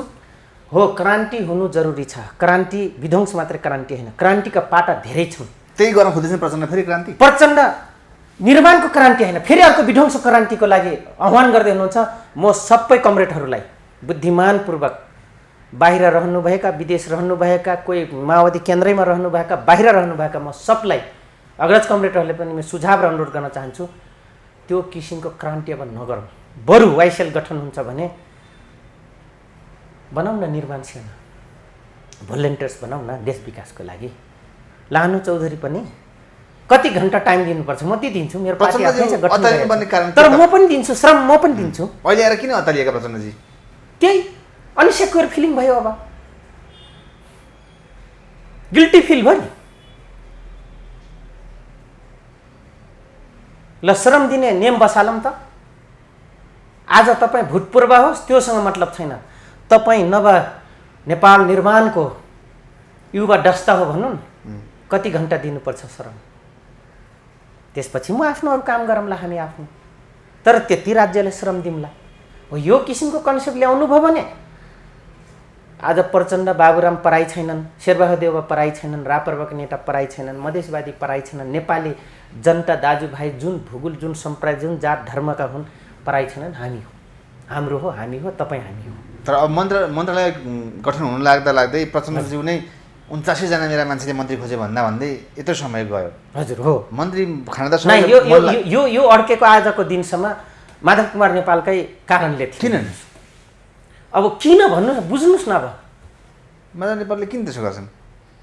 हो क्रान्ति हुनु जरुरी छ। क्रान्ति विध्वंस मात्रै क्रान्ति होइन, क्रान्तिका पाटा धेरै छन्। त्यही गर्न खोज्दैछन् प्रचण्ड, फेरि क्रान्ति। प्रचण्ड निर्माणको क्रान्ति होइन, फेरि अर्को विध्वंसको क्रान्तिको लागि आह्वान गर्दै हुनुहुन्छ। म सबै कमरेडहरूलाई बुद्धिमानपूर्वक बाहिर रहनुभएका, विदेश रहनुभएका, कोही माओवादी केन्द्रैमा रहनुभएका, बाहिर रहनुभएका म सबलाई अग्रज कमरेडहरूले पनि म सुझाव र अनुरोध गर्न चाहन्छु, त्यो किसिमको क्रान्ति अब नगरौँ। बरु वाइसेल गठन हुन्छ भने बनाउँ न निर्माण सेना, भोलिन्टियर्स बनाउँ न देश विकासको लागि। लानु चौधरी पनि कति घन्टा टाइम दिनुपर्छ म दिन्छु, मेरो पार्टी आफै छ गठन गरेको, तर म पनि दिन्छु, श्रम म पनि दिन्छु। अहिले आएर किन अतालिएका प्रचण्डजी? त्यही अनसेक्योर फिलिङ भयो, अब गिल्टी फिल भयो नि। ल श्रम दिने नियम बसालौँ त। आज तपाईँ भूतपूर्व होस् त्योसँग मतलब छैन, तपाईँ नभए नेपाल निर्माणको युवा डस्ता हो भनौँ, कति घन्टा दिनुपर्छ श्रम, त्यसपछि म आफ्नो अरू काम गरौँला हामी आफ्नो। तर त्यति राज्यले श्रम दिउँला, हो यो किसिमको कन्सेप्ट ल्याउनु भयो भने आज प्रचण्ड बाबुराम पराई छैनन्, शेरबहादेव पराई छैनन्, राप्रपाका नेता पराई छैनन्, मधेसवादी पराई छैनन्, नेपाली जनता दाजुभाइ जुन भूगोल, जुन सम्प्रदाय, जुन जात धर्मका हुन् पराई छैनन्। हामी हो, हाम्रो हो, हामी हो, तपाईँ हामी हो। तर अब मन्त्रालय गठन हुन लाग्दै प्रचण्डज्यू नै 79 जना मेरा मान्छेले मन्त्री खोजे भन्दै यत्रो समय गयो। हजुर हो, मन्त्री खान त यो अड्केको आजको दिनसम्म माधव कुमार नेपालकै कारणले थियो। किन अब किन भन्नु बुझ्नुहोस् न। अब माधव नेपालले किन त्यसो गर्छन्?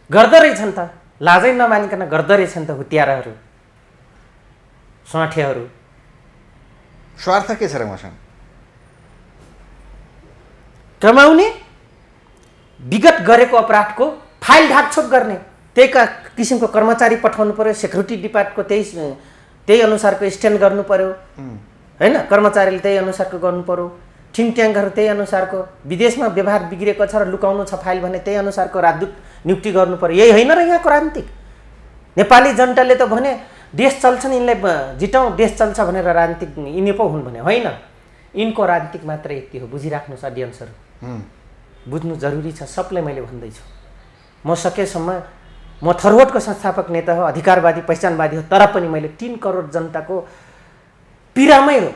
गर्दो रहेछन् त, लाजै नमानिकन गर्दो रहेछन् त। हुतियाराहरू, स्वाठेहरू स्वार्थ के छ र उहाँसँग? कमाउने, विगत गरेको अपराधको फाइल ढाकछोप गर्ने, त्यही किसिमको कर्मचारी पठाउनु पर्यो, सेक्युरिटी डिपार्टको त्यही अनुसारको स्ट्यान्ड गर्नु पर्यो होइन, कर्मचारीले त्यही अनुसारको गर्नु पर्यो, थिङ्क ट्याङ्कहरू त्यही अनुसारको, विदेशमा व्यवहार बिग्रेको छ र लुकाउनु छ फाइल भने त्यही अनुसारको राजदूत नियुक्ति गर्नु पर्यो। यही होइन र यहाँको राजनीतिक? नेपाली जनताले त भने देश चल्छ नि यिनलाई जिताउँ, देश चल्छ भनेर राजनीतिक यिनी पो हुन् भने होइन। यिनको राजनीतिक मात्र यति हो, बुझिराख्नुहोस् अडियन्सहरू, बुझ्नु जरुरी छ। सबलाई मैले भन्दैछु, म सकेसम्म म थरवटको संस्थापक नेता हो, अधिकारवादी पहिचानवादी हो, तर पनि मैले 3 करोड जनताको पीडामै हो।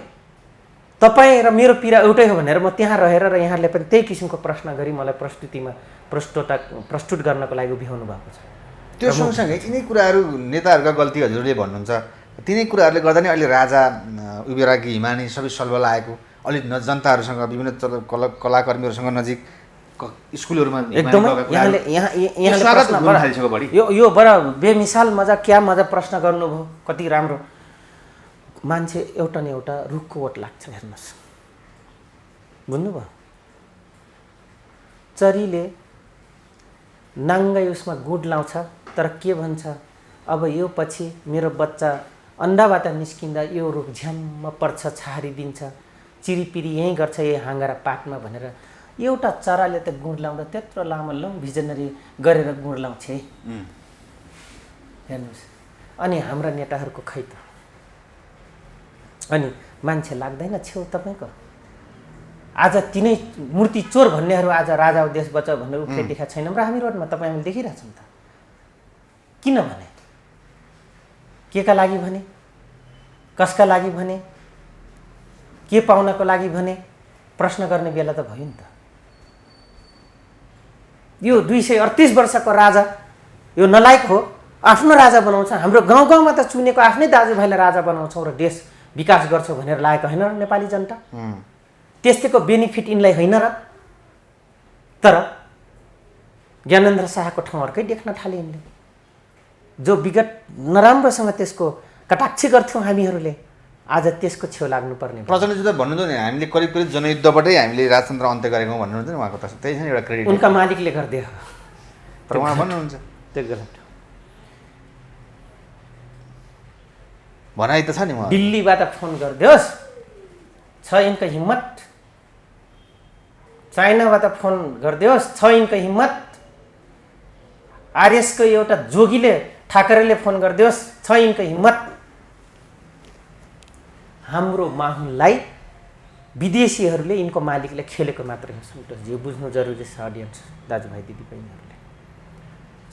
तपाईँ र मेरो पीडा एउटै हो भनेर म त्यहाँ रहेर र यहाँले पनि त्यही किसिमको प्रश्न गरी मलाई प्रस्तुत गर्नको लागि उभ्याउनु भएको छ। त्यो सँगसँगै यिनै कुराहरू नेताहरूका गल्ती हजुरले भन्नुहुन्छ, तिनै कुराहरूले गर्दा नै अहिले राजा उभिराकी हिमानी सबै सलबल आएको, अलिक जनताहरूसँग विभिन्न कलाकर्मीहरूसँग नजिक स्कुलहरूमा एकदमै यो बडा बेमिसाल मजा, क्या मजा प्रश्न गर्नुभयो, कति राम्रो। मान्छे एउटा न एउटा रुखको ओट लाग्छ, हेर्नुहोस्, बुझ्नुभयो? चरीले नाङ्गै उसमा गुड लाउँछ, तर के भन्छ, अब यो पछि मेरो बच्चा अन्डाबाट निस्किँदा यो रुख झ्याम्म पर्छ, छारिदिन्छ, चिरिपिरी यहीँ गर्छ यही हाँगारा पातमा भनेर एउटा चराले त गुड लाउँदा त्यत्रो लामो लङ भिजनरी गरेर गुड लाउँछ है, हेर्नुहोस्। अनि हाम्रा नेताहरूको खै त, अनि मान्छे लाग्दैन छेउ तपाईँको? आज तिनै मूर्ति चोर भन्नेहरू आज राजा देश बचाउ भनेर उफ्रिदिएका छैनौँ र हामी रोडमा तपाईँ हामीले देखिरहेछौँ त। किन भने? के का लागि भने? कसका लागि भने? के पाउनको लागि भने? प्रश्न गर्ने बेला त भयो नि त। यो 238 वर्षको राजा यो नलायक हो, आफ्नो राजा बनाउँछ। हाम्रो गाउँ गाउँमा त चुनेको आफ्नै दाजुभाइलाई राजा बनाउँछौँ र देश विकास गर्छौँ भनेर लागेको होइन र नेपाली जनता? त्यस्तैको बेनिफिट यिनलाई होइन र? तर ज्ञानेन्द्र शाहको ठाउँ अर्कै देख्न थाले यिनले, जो विगत नराम्रोसँग त्यसको कटाक्ष गर्थ्यौँ हामीहरूले, आज त्यसको छेउ लाग्नुपर्ने। प्रचण्डजी त भन्नुहुन्छ नि, हामीले करिब करिब जनयुद्धबाटै हामीले राजतन्त्र अन्त्य गरेको भन्नुहुन्छ नि, उहाँको त त्यही छ नि एउटा क्रेडिट, उनका मालिकले गरिदियो। तर उहाँ भन्नुहुन्छ त्यो गलत भनाइ त छ नि। उहाँ दिल्लीबाट फोन गरिदियोस्, छ यिनको हिम्मत। चाइनाबाट फोन गरिदियोस्, छ यिनको हिम्मत। आरएसको एउटा जोगीले ठाकरेले फोन गरिदियोस्, छ यिनको हिम्मत। हाम्रो माहौललाई विदेशीहरूले यिनको मालिकले खेलेको मात्रै हो सन्तोषजी, यो बुझ्नु जरुरी छ अडियन्स, दाजुभाइ दिदीबहिनीहरूले,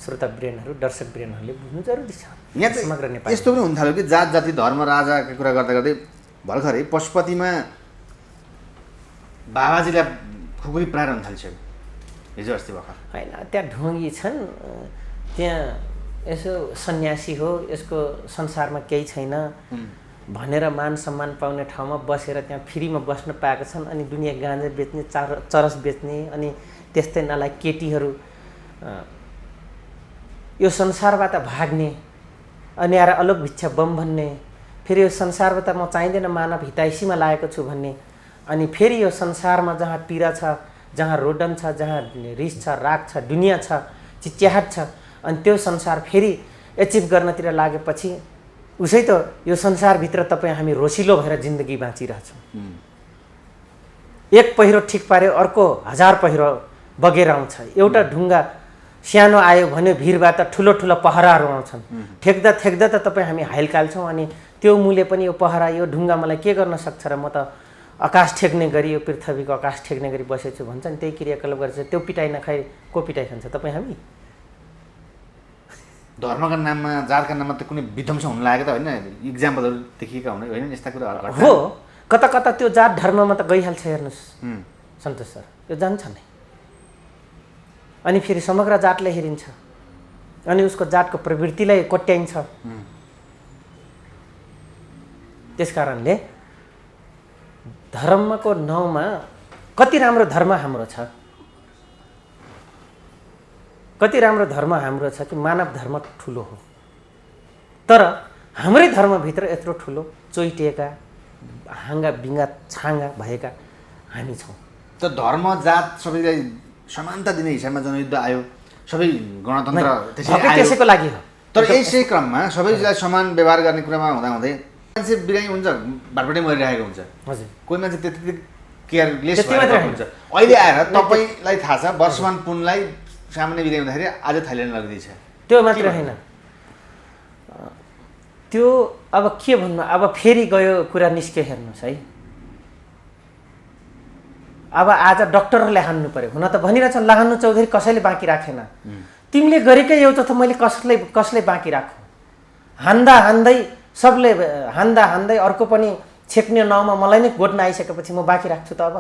श्रोता ब्रेनहरू, दर्शक ब्रेनहरूले बुझ्नु जरुरी छ। यहाँ समग्र नेपाल यस्तो पनि हुन थाल्यो कि जात जाति धर्म राजाको कुरा गर्दा गर्दै भर्खरै पशुपतिमा बाबाजीलाई खुकुरी प्राय हुन थाल्छ हिजो अस्ति भर्खर। होइन, त्यहाँ ढोङ्गी छन्, त्यहाँ यसो सन्यासी हो, यसको संसारमा केही छैन भनेर मान सम्मान पाउने ठाउँमा बसेर त्यहाँ फ्रीमा बस्न पाएका छन्। अनि दुनियाँ गाँजा बेच्ने, चरस बेच्ने, अनि त्यस्तै नलायक केटीहरू यो संसारबाट भाग्ने, अनि आएर अलग भिक्षा बम भन्ने, फेरि यो संसारबाट म चाहिँदैन मानव हितैषीमा लागेको छु भन्ने, अनि फेरि यो संसारमा जहाँ पीडा छ, जहाँ रोदन छ, जहाँ रिस छ, राग छ, दुनियाँ छ, चिच्याहाट छ, अनि त्यो संसार फेरि एचिभ गर्नतिर लागेपछि उसै त यो संसारभित्र तपाईँ हामी रोसिलो भएर जिन्दगी बाँचिरहेछौँ। एक पहिरो ठिक पार्यो अर्को 1000 पहिरो बगेर आउँछ। एउटा ढुङ्गा सानो आयो भने भिरबाट ठुलो ठुलो पहराहरू आउँछन्, ठेक्दा ठेक्दा त तपाईँ हामी हाइलकाल्छौँ। अनि त्यो मूल्य पनि यो पहरा, यो ढुङ्गा मलाई के गर्न सक्छ र म त आकाश ठेक्ने गरी, यो पृथ्वीको आकाश ठेक्ने गरी बसेछु भन्छ नि, त्यही क्रियाकलाप गरेर त्यो पिटाइ नखाइ को पिटाइ खान्छ तपाईँ हामी? धर्मका नाममा, जातका नाममा त कुनै विध्वंस हुन लागेको त होइन, इक्जाम्पलहरू देखिएका हुने होइन यस्ता कुराहरू हो। कता कता त्यो जात धर्ममा त गइहाल्छ, हेर्नुहोस् सन्तोष सर, यो जान्छ नै। अनि फेरि समग्र जातले हेरिन्छ, अनि उसको जातको प्रवृत्तिलाई कोट्याइन्छ। त्यस कारणले धर्मको नाउँमा कति राम्रो धर्म हाम्रो छ, कति राम्रो धर्म हाम्रो छ कि मानव धर्म ठुलो हो, तर हाम्रै धर्मभित्र यत्रो ठुलो चोइटिएका हाँगा बिङ्गा छाँगा भएका हामी छौँ। त धर्म जात सबैलाई समानता दिने हिसाबमा जनयुद्ध आयो, सबै गणतन्त्र त्यसैको लागि हो। तर यसै क्रममा सबैलाई समान व्यवहार गर्ने कुरामा हुँदाहुँदै मान्छे बिरामी हुन्छ, भटभटे मरिरहेको हुन्छ। हजुर, कोही मान्छे त्यति केयरलेस भएर हुन्छ। अहिले आएर तपाईँलाई थाहा छ वर्षमान पुनलाई सामान्य बिरामी हुँदाखेरि आज थाइल्यान्ड लगिदिन्छ। त्यो मात्र होइन, त्यो अब के भन्नु, अब फेरि गयो कुरा निस्क्यो हेर्नुहोस् है। अब आज डक्टरहरूले हान्नु पर्यो, हुन त भनिरहेछन् लाहानु चौधरी कसैले बाँकी राखेन। तिमीले गरेकै एउटा त मैले कसले बाँकी राखौँ? हान्दा हान्दै सबले हान्दा हान्दै अर्को पनि छेक्ने नाउँमा मलाई नै गोड्न आइसकेपछि म बाँकी राख्छु त। अब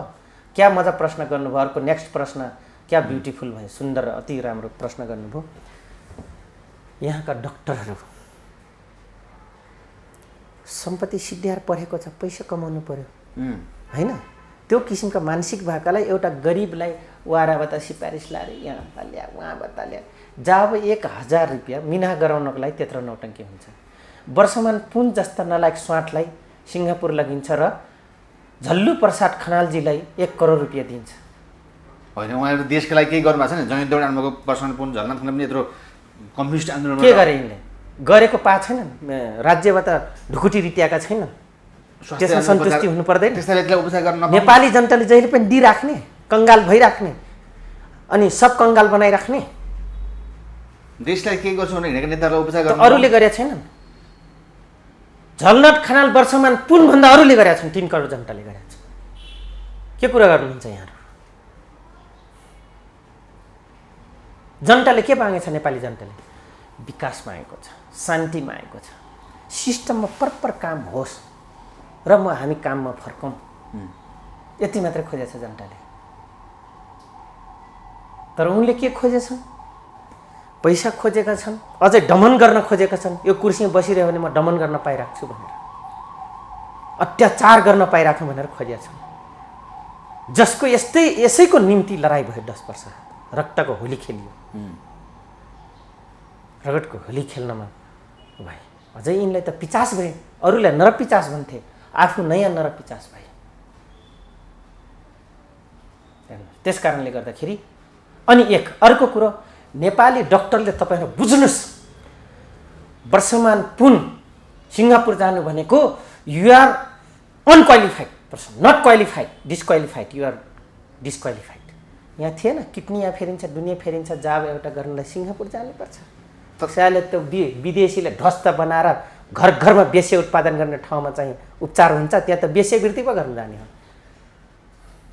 क्या मजा प्रश्न गर्नुभयो। अर्को नेक्स्ट प्रश्न क्या ब्युटिफुल भयो, सुन्दर, अति राम्रो प्रश्न गर्नुभयो। यहाँका डक्टरहरू सम्पत्ति सिद्धिएर पढेको छ, पैसा कमाउनु पर्यो होइन? त्यो किसिमका मानसिक भएकालाई एउटा गरिबलाई वाराबाट सिफारिस लाएर यहाँ ल्या उहाँबाट ल्या जब 1000 रुपियाँ मिना गराउनको लागि त्यत्रो नौटङ्की हुन्छ। वर्षमान पुन जस्ता नलायक स्वाटलाई सिङ्गापुर लगिन्छ र झल्लु प्रसाद खनालजीलाई 1 करोड रुपियाँ दिन्छ। होइन, उहाँहरू देशको लागि केही गर्नुभएको छैन? जनयुद्ध आउनुभएको वर्षमान पुन झल्न पनि यत्रो कम्युनिस्ट आन्दोलन के गरे यिनले? गरेको पाएको छैन, राज्यबाट ढुकुटी रित्याएका छैनन्, त्यसमा सन्तुष्टि हुनु पर्दैन। नेपाली जनताले जहिले पनि दिइराख्ने, कङ्गाल भइराख्ने अनि सब कङ्गाल बनाइराख्ने। देशलाई के गर्छु भने हिँडेका नेताहरूलाई उपचार गर्नु अरूले गरेका छैनन्। झलनाथ खनाल वर्षमान पुनभन्दा अरूले गरेका छन्, 3 करोड जनताले गरेका छन्। के कुरा गर्नुहुन्छ यहाँहरू? जनताले के मागेको छ? नेपाली जनताले विकास मागेको छ, शान्ति मागेको छ, सिस्टममा प्रपर काम होस् र हामी काममा फर्कौँ, यति मात्रै खोजेको छ जनताले। तर उनले के खोजेछन्? पैसा खोजेका छन्, अझै दमन गर्न खोजेका छन्। यो कुर्सीमा बसिरह्यो भने म दमन गर्न पाइरहेको छु भनेर, अत्याचार गर्न पाइरहेको भनेर खोजेका छन्। जसको यसैको निम्ति लडाइँ भयो 10 वर्ष, रक्तको होली खेलियो। रगतको होली खेल्नमा भाइ अझै यिनलाई त 50 भए, अरूलाई नरपिचास भन्थे, आफू नयाँ नरपिचास भए। त्यस कारणले गर्दाखेरि अनि अर्को कुरो, नेपाली डक्टरले तपाईँहरू बुझ्नुहोस्, वर्षमान पुन सिङ्गापुर जानु भनेको you are unqualified person, not qualified, disqualified, you are disqualified. यहाँ थिएन, किडनी यहाँ फेरिन्छ, दुनियाँ फेरिन्छ, जाब एउटा गर्नलाई सिङ्गापुर जानुपर्छ। सायद त्यो विदेशीले ध्वस्त बनाएर घर घरमा बेसे उत्पादन गर्ने ठाउँमा चाहिँ उपचार हुन्छ, त्यहाँ त बेसेवृत्ति पो गर्न जाने हो।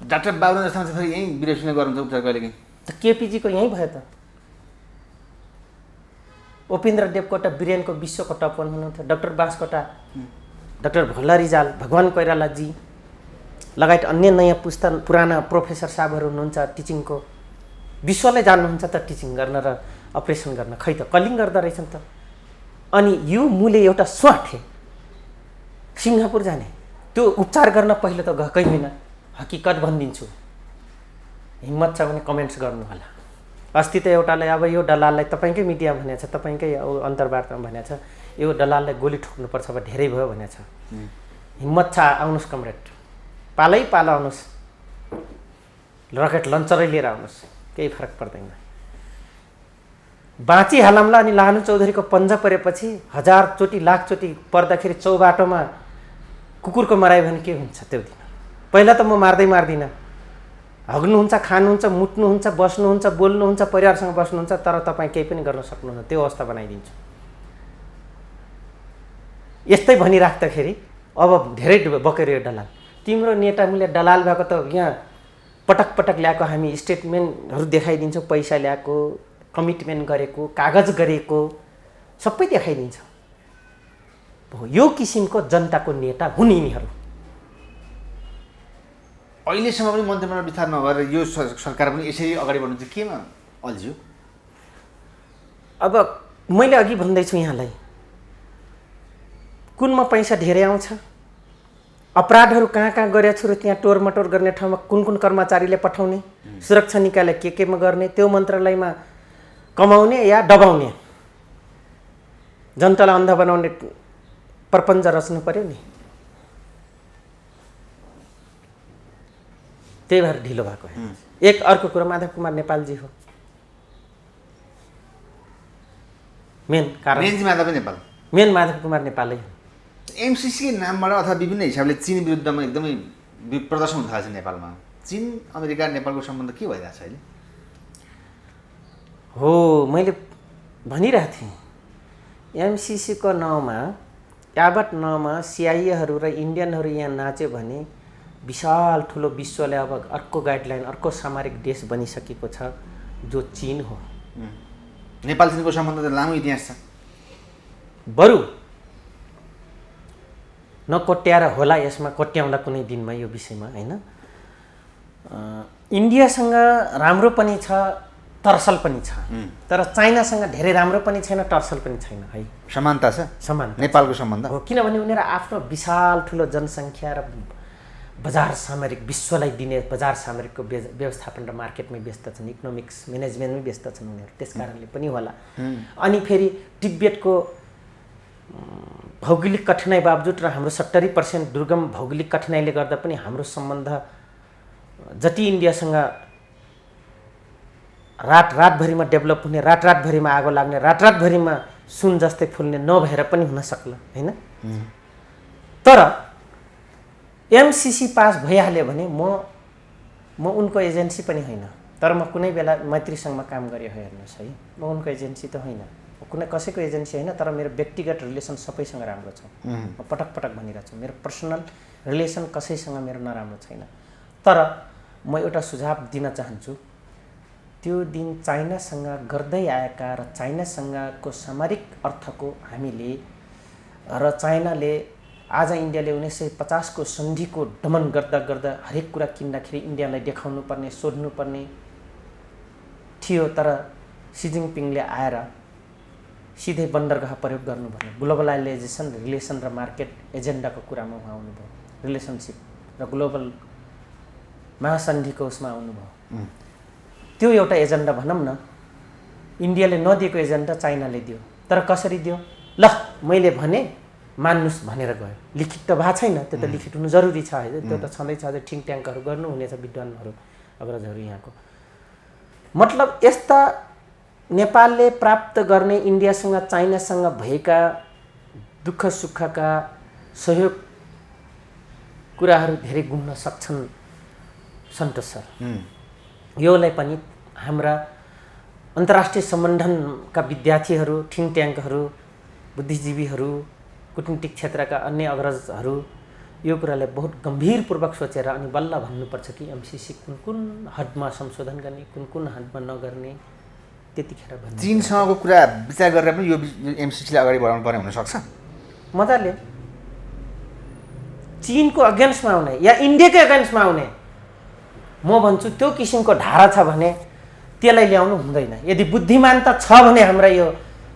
डाक्टर बाबुराम जस्तो मान्छे फेरि यहीँ विदेशीले गर्नुहुन्छ उपचार कहिलेकाहीँ। त केपीजीको यहीँ भयो त। उपेन्द्र देवकोटा बिरेनको विश्वको टप 1 हुनुहुन्थ्यो। डाक्टर बाँसकोटा, डाक्टर भोला रिजाल, भगवान कोइरालाजी लगायत अन्य नयाँ पुस्ता पुराना प्रोफेसर साहबहरू हुनुहुन्छ टिचिङको। विश्वलाई जान्नुहुन्छ त टिचिङ गर्न र अपरेसन गर्न, खै त कलिङ गर्दो रहेछन् त। अनि यो मुले एउटा स्वाट थिए सिङ्गापुर जाने, त्यो उपचार गर्न पहिले त गएकै होइन, हकिकत भनिदिन्छु। हिम्मत छ भने कमेन्ट्स गर्नु होला। अस्ति त एउटाले अब यो दलाललाई तपाईँकै मिडिया भनेको छ, तपाईँकै अन्तर्वार्तामा भनेको छ, यो दलाललाई गोली ठोक्नुपर्छ, अब धेरै भयो भनेको छ। हिम्मत छ आउनुहोस् कमरेड, पालै पाला आउनुहोस्, रकेट लन्चरै लिएर आउनुहोस्, केही फरक पर्दैन। बाँची हालौँला। अनि लाहानु चौधरीको पन्जा परेपछि 1000 चोटि लाख चोटि पर्दाखेरि चौबाटोमा कुकुरको मरायो भने के हुन्छ त्यो दिन? पहिला त म मार्दिनँ, हग्नुहुन्छ, खानुहुन्छ, मुट्नुहुन्छ, बस्नुहुन्छ, बोल्नुहुन्छ, परिवारसँग बस्नुहुन्छ, तर तपाईँ केही पनि गर्न सक्नुहुन्न, त्यो अवस्था बनाइदिन्छु। यस्तै भनिराख्दाखेरि अब धेरै बकेर यो दलाल, तिम्रो नेता मूल्य दलाल भएको त यहाँ पटक पटक ल्याएको हामी स्टेटमेन्टहरू देखाइदिन्छौँ, पैसा ल्याएको, कमिटमेन्ट गरेको, कागज गरेको सबै देखाइदिन्छ। यो किसिमको जनताको नेता हुन् यिनीहरू। अहिलेसम्म पनि मन्त्रीमण्डल विस्तार नभएर यो सरकार पनि यसरी अगाडि बढ्नु चाहिँ केमा अल्झ्यो? अब मैले अघि भन्दैछु यहाँलाई, कुनमा पैसा धेरै आउँछ, अपराधहरू कहाँ कहाँ गरेको छु र त्यहाँ टोरमटोर गर्ने ठाउँमा कुन कुन कर्मचारीले पठाउने, सुरक्षा निकायलाई केमा गर्ने, त्यो मन्त्रालयमा कमाउने या दबाउने, जनतालाई अन्ध बनाउने प्रपञ्च रच्नु पर्यो नि। त्यही भएर ढिलो भएको हो। एक अर्को कुरा माधव कुमार नेपालजी हो मेन कारण। मेन माधव कुमार नेपालै हो। एमसिसी नामबाट अथवा विभिन्न हिसाबले चीन विरुद्धमा एकदमै प्रदर्शन हुन थालेको छ नेपालमा। चीन अमेरिका नेपालको सम्बन्ध के भइरहेको छ अहिले? हो, मैले भनिरहेको थिएँ एमसिसीको नाउँमा यावत नाउँमा सिआइएहरू र इन्डियनहरू यहाँ नाच्यो भने विशाल ठुलो विश्वले अब अर्को गाइडलाइन अर्को सामरिक देश बनिसकेको छ जो चीन हो। नेपाल चीनको सम्बन्ध त लामो इतिहास छ। बरु नकोट्याएर होला यसमा कोट्याउँदा कुनै दिनमा यो विषयमा होइन। इन्डियासँग राम्रो पनि छ टर्सल पनि छ, तर चाइनासँग धेरै राम्रो पनि छैन टर्सल पनि छैन है। समानता छ। नेपालको सम्बन्ध हो, किनभने उनीहरू आफ्नो विशाल ठुलो जनसङ्ख्या र बजार सामरिक विश्वलाई दिने बजार सामरिकको व्यवस्थापन र मार्केटमै व्यस्त छन्, इकोनोमिक्स म्यानेजमेन्टमै व्यस्त छन् उनीहरू, त्यस कारणले पनि होला। अनि फेरि तिब्बतको भौगोलिक कठिनाइ बावजुद र हाम्रो 70% दुर्गम भौगोलिक कठिनाइले गर्दा पनि हाम्रो सम्बन्ध जति इन्डियासँग रातभरिमा डेभलप हुने, रातभरिमा आगो लाग्ने, रातभरिमा सुन जस्तै फुल्ने नभएर पनि हुन सक्ला होइन। तर एमसिसी पास भइहाल्यो भने म उनको एजेन्सी पनि होइन, तर म कुनै बेला मैत्रीसँगमा काम गरेँ हेर्नुहोस् है, म उनको एजेन्सी त होइन, कुनै कसैको एजेन्सी होइन, तर मेरो व्यक्तिगत रिलेसन सबैसँग राम्रो छ। म पटक पटक भनिरहेको छु मेरो पर्सनल रिलेसन कसैसँग मेरो नराम्रो छैन। तर म एउटा सुझाव दिन चाहन्छु, त्यो दिन चाइनासँग गर्दै आएका र चाइनासँगको सामरिक अर्थको हामीले र चाइनाले आज इन्डियाले 1950को सन्धिको दमन गर्दा गर्दा हरेक कुरा किन्दाखेरि इन्डियालाई देखाउनु पर्ने सोध्नु पर्ने थियो, तर सी जिनपिङले आएर सिधै बन्दरगाह प्रयोग गर्नु भन्यो। ग्लोबलाइजेसन रिलेसन र मार्केट एजेन्डाको कुरामा उहाँ आउनुभयो, रिलेसनसिप र ग्लोबल महासन्धिको उसमा आउनुभयो। त्यो एउटा एजेन्डा भनौँ न, इन्डियाले नदिएको एजेन्डा चाइनाले दियो। तर कसरी दियो? ल मैले भने मान्नुस् भनेर गयो। लिखित त भएको छैन, त्यो त लिखित हुनु जरुरी छ है, त्यो त छँदैछ। अझै थिङ्क ट्याङ्कहरू गर्नुहुनेछ विद्वानहरू अग्रजहरू यहाँको। मतलब यस्ता नेपालले प्राप्त गर्ने इन्डियासँग चाइनासँग भएका दुःख सुखका सहयोग कुराहरू धेरै गुम्न सक्छन् सन्तोष सर। योलाई पनि हाम्रा अन्तर्राष्ट्रिय सम्बन्धनका विद्यार्थीहरू, थिङ्क ट्याङ्कहरू, बुद्धिजीवीहरू, कुटनीतिक क्षेत्रका अन्य अग्रजहरू यो कुरालाई बहुत गम्भीरपूर्वक सोचेर अनि बल्ल भन्नुपर्छ कि एमसिसी कुन कुन हदमा संशोधन गर्ने, कुन कुन हदमा नगर्ने, त्यतिखेर भन्नु। चीनसँगको कुरा विचार गरेर पनि यो एमसिसीलाई अगाडि बढाउनु पर्ने हुनसक्छ मजाले। चीनको अगेन्स्टमा आउने या इन्डियाकै अगेन्स्टमा आउने, म भन्छु त्यो किसिमको धारा छ भने त्यसलाई ल्याउनु हुँदैन। यदि बुद्धिमानता छ भने हाम्रा यो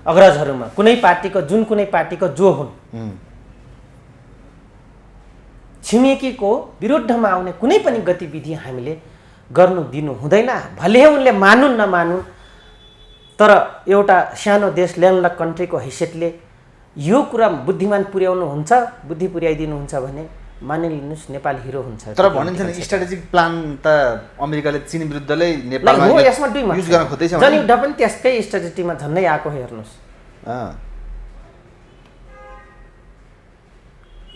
अग्रजहरूमा कुनै पार्टीको कुनै पार्टीको जो हुन्, छिमेकीको विरुद्धमा आउने कुनै पनि गतिविधि हामीले गर्नु दिनु हुँदैन। भले उनले मानुन् नमानुन्, तर एउटा सानो देश ल्यान्डलक कन्ट्रीको हैसियतले यो कुरा बुद्धिमान पुर्याउनु हुन्छ, बुद्धि पुर्याइदिनुहुन्छ भने मानिलिनुहोस् नेपाल हिरो हुन्छ। तर भनिन्छ नि स्ट्राटेजिक प्लान त अमेरिकाले चीन विरुद्धले नेपालमा हो, यसमा दुई युज गर्न खोज्दैछ। जनयुद्ध पनि त्यसकै स्ट्राटेजीमा झन्डै आएको हेर्नुहोस्।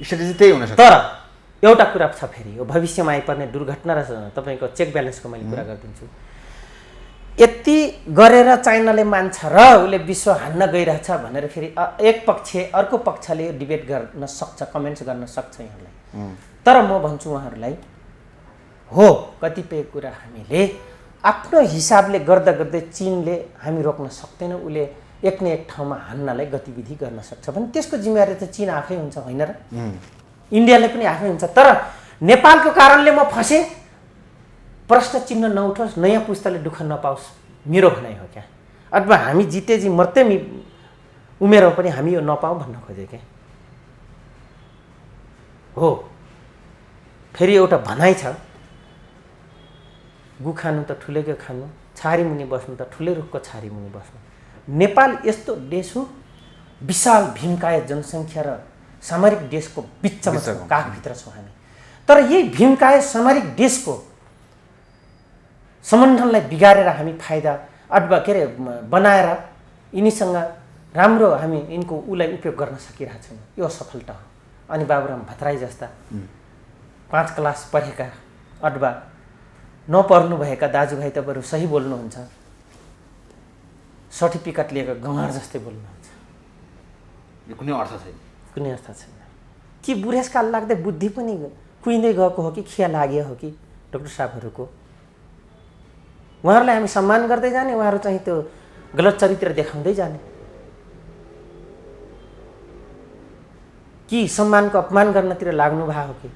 स्ट्राटेजी त्यही हुन सक्छ। तर एउटा कुरा छ फेरि, यो भविष्यमा आइपर्ने दुर्घटना र तपाईँको चेक ब्यालेन्सको मैले कुरा गरिदिन्छु। यति गरेर चाइनाले मान्छ र उसले विश्व हान्न गइरहेछ भनेर फेरि एक पक्ष अर्को पक्षले यो डिबेट गर्न सक्छ, कमेन्ट्स गर्न सक्छ यहाँलाई। तर म भन्छु उहाँहरूलाई, हो कतिपय कुरा हामीले आफ्नो हिसाबले गर्दा गर्दै चीनले हामी रोक्न सक्दैन, उसले एक न एक ठाउँमा हान्नलाई गतिविधि गर्न सक्छ भने त्यसको जिम्मेवारी त चीन आफै हुन्छ होइन र? इन्डियाले पनि आफै हुन्छ। तर नेपालको कारणले म फसेँ, प्रश्न चिन्ह नउठोस्, नयाँ पुस्ताले दुःख नपाओस्, मेरो भनाइ हो क्या। अथवा हामी जितेजी मर्ते उमेरमा पनि हामी यो नपाऊँ भन्न खोजेँ क्या। हो, फेरि एउटा भनाइ छ, गु खानु त ठुलेको खानु, छारी मुनि बस्नु त ठुलै रुखको छारी मुनि बस्नु। नेपाल यस्तो देश हो, विशाल भीमकाय जनसङ्ख्या र सामरिक देशको बिचमा छौँ, काखभित्र छौँ हामी। तर यही भीमकाय सामरिक देशको सम्बन्धनलाई बिगारेर हामी फाइदा अथवा के अरे बनाएर यिनीसँग राम्रो हामी यिनको उसलाई उपयोग गर्न सकिरहेको छैन, यो असफलता हो। अनि बाबुराम भट्टराई जस्ता 5 क्लास पढेका अथवा नपढ्नुभएका दाजुभाइ त बरु सही बोल्नुहुन्छ, सर्टिफिकेट लिएको गँवार जस्तै बोल्नुहुन्छ, यो कुनै अर्थ छैन, कुनै अर्थ छैन। कि बुढेसकाल लाग्दै बुद्धि पनि कुहिँदै गएको हो कि खिया लाग्यो हो कि डाक्टर साहबहरूको? उहाँहरूलाई हामी सम्मान गर्दै जाने, उहाँहरू चाहिँ त्यो गलत चरित्र देखाउँदै जाने कि सम्मानको अपमान गर्नतिर लाग्नु भएको हो कि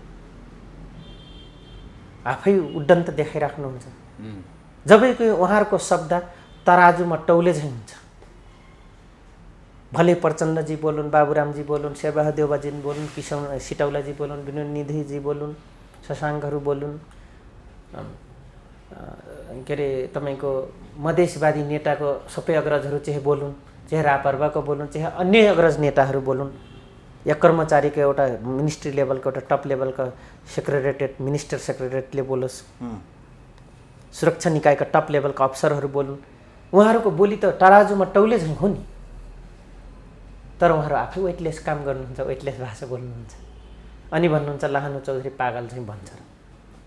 आफै उड्डन्त देखाइराख्नुहुन्छ? जबकि उहाँहरूको शब्द तराजुमा टौले झैँ हुन्छ। भले प्रचण्डजी बोलुन्, बाबुरामजी बोलुन्, शेरबहादुर देउवाजी बोलुन्, किशोर सिटौलाजी बोलुन्, विनोद निधिजी बोलुन्, शशाङ्कहरू बोलुन्, के अरे तपाईँको मधेसवादी नेताको सबै अग्रजहरू चाहे बोलुन्, चाहे रापरवाको बोलुन्, चाहे अन्य अग्रज नेताहरू बोलुन्, या कर्मचारीको एउटा मिनिस्ट्री लेभलको एउटा टप लेभलको सेक्रेटेरिएट मिनिस्टर सेक्रेटेरिएटले बोलोस्, सुरक्षा निकायका टप लेभलका अफसरहरू बोलुन्, उहाँहरूको बोली त तराजुमा टौले झैँ हो नि। तर उहाँहरू आफै वेटलेस काम गर्नुहुन्छ, वेटलेस भाषा बोल्नुहुन्छ अनि भन्नुहुन्छ लाहानु चौधरी पागल चाहिँ भन्छ।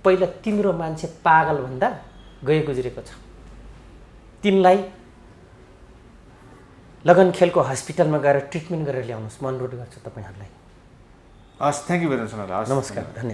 पहिला तिम्रो मान्छे पागल भन्दा गए गुज्रेको छ, तिनलाई लगनखेलको हस्पिटलमा गएर ट्रिटमेन्ट गरेर ल्याउनुहोस्, म अनुरोध गर्छु तपाईँहरूलाई। हस्, थ्याङ्क यू भेरी मच। नमस्कार, धन्यवाद।